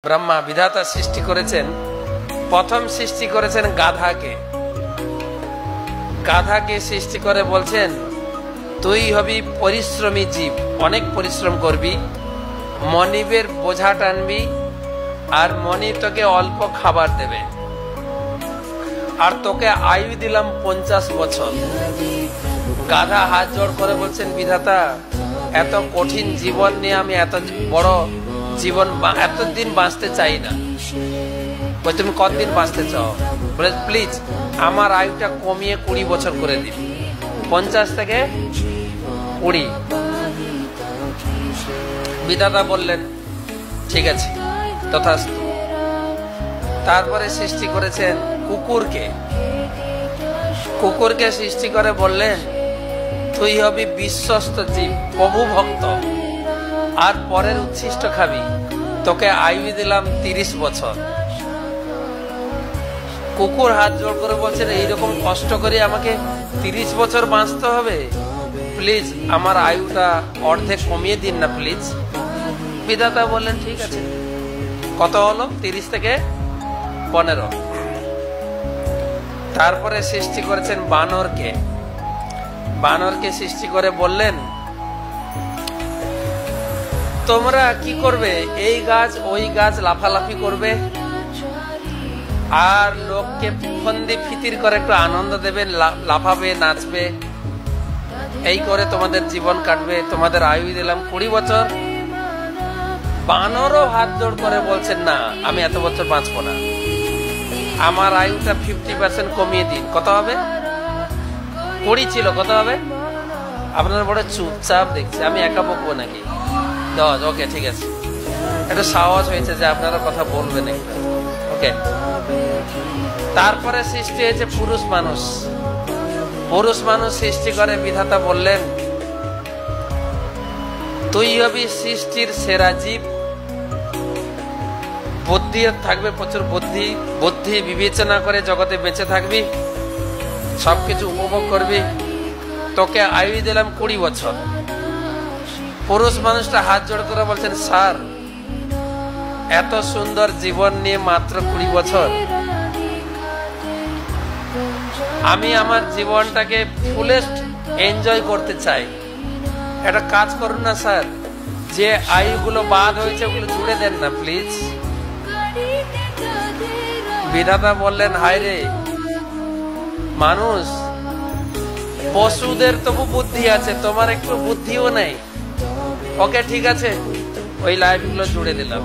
ব্রহ্মা বিধাতা সৃষ্টি করেছেন, প্রথম সৃষ্টি করেছেন গাধাকে। গাধাকে সৃষ্টি করে বলছেন তুই হবি পরিশ্রমী জীব, অনেক পরিশ্রম করবি, মনিবের বোঝা টানবি, আর মনি তোকে অল্প খাবার দেবে, আর তোকে আয়ু দিলাম 50 বছর। গাধা হাত জোড় করে বলছেন বিধাতা এত কঠিন জীবন নিয়ে আমি এত বড় জীবন এতদিন বাঁচতে চাই না। তুমি কতদিন বাঁচতে চাও? বলে প্লিজ আমার আয়ুটা কমিয়ে 20 বছর করে দিন, 50 থেকে 20। বিধাতা বললেন ঠিক আছে তথাস্তু। তারপরে সৃষ্টি করেছেন কুকুরকে। কুকুরকে সৃষ্টি করে বললেন তুই হবি বিশ্বস্ত জীব, প্রভু ভক্ত, আর পরের উচ্ছিষ্ট খাবি, তোকে আয়ু দিলাম 30 বছর। কুকুর হাত জোড় করে বলছেন এইরকম কষ্ট করে আমাকে 30 বছর বাঁচতে হবে, প্লিজ আমার আয়ুটা অর্ধেক কমিয়ে দিন না প্লিজ। বিধাতা বললেন ঠিক আছে। কত হলো? 30 থেকে 15। তারপরে সৃষ্টি করেছেন বানরকে। বানরকে সৃষ্টি করে বললেন তোমরা কি করবে, এই গাছ ওই গাছ লাফালাফি করবে, আর লোককে ফন্দি ফিতির করে একটু আনন্দ দেবেন, লাফাবে নাচবে, এই করে তোমাদের জীবন কাটবে, তোমাদের আয়ু দিলাম 20 বছর। বানরও হাত জোড় করে বলছেন না আমি এত বছর বাঁচবো না, আমার আয়ুটা 50% কমিয়ে দিন। কত হবে? 20 ছিল, কত হবে? আপনারা বড় চুপচাপ দেখছে, আমি একা বকবো নাকি? 10। ওকে ঠিক আছে, একটু সাহস হয়েছে যে আপনারা কথা বলবেন একটু। ওকে। তারপরে সৃষ্টি হয়েছে পুরুষ মানুষ। পুরুষ মানুষ সৃষ্টি করে বিধাতা বললেন তুই হবি সৃষ্টির সেরা জীব, বুদ্ধি থাকবে প্রচুর, বুদ্ধি বুদ্ধি বিবেচনা করে জগতে বেঁচে থাকবি, সবকিছু উপভোগ করবি, তোকে আয়ু দিলাম 20 বছর। পুরুষ মানুষটা হাত জোড় করে বলছেন স্যার এত সুন্দর জীবন নিয়ে মাত্র 20 বছর, আমি আমার জীবনটাকে ফুলেস্ট এনজয় করতে চাই, একটা কাজ করুন না স্যার, যে আয়ুগুলো বাদ হয়েছে ওগুলো জুড়ে দেন না প্লিজ। বিধাতা বললেন হায় রে মানুষ, পশুদের তবু বুদ্ধি আছে, তোমার একটু বুদ্ধিও নেই। ওকে ঠিক আছে, ওই লাইফগুলো জুড়ে দিলাম।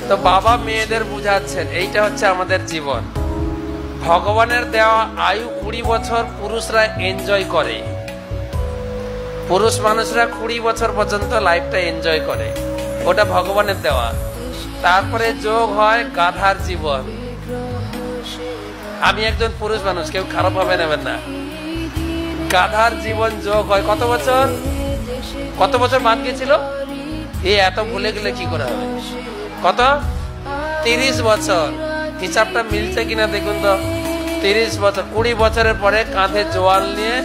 তো বাবা মেয়েদের বুঝাচ্ছেন এইটা হচ্ছে আমাদের জীবন, ভগবানের দেওয়া আয়ু 20 বছর পুরুষরা এনজয় করে, পুরুষ মানুষরা 20 বছর পর্যন্ত লাইফটা এনজয় করে, ওটা ভগবানের দেওয়া। তারপরে যোগ হয় গাধার জীবন। আমি একজন পুরুষ মানুষ, কেউ খারাপ ভাবে নেবেন না। গাধার জীবন যোগ হয় কত বছর? কত বছর বাদ গেছিল? এত ভুলে গেলে কি করে হবে? কত? 30 বছর। হিসাবটা মিলছে কিনা দেখুন তো। 30 বছর, 20 বছরের পরে কাঁধে জোয়াল নিয়ে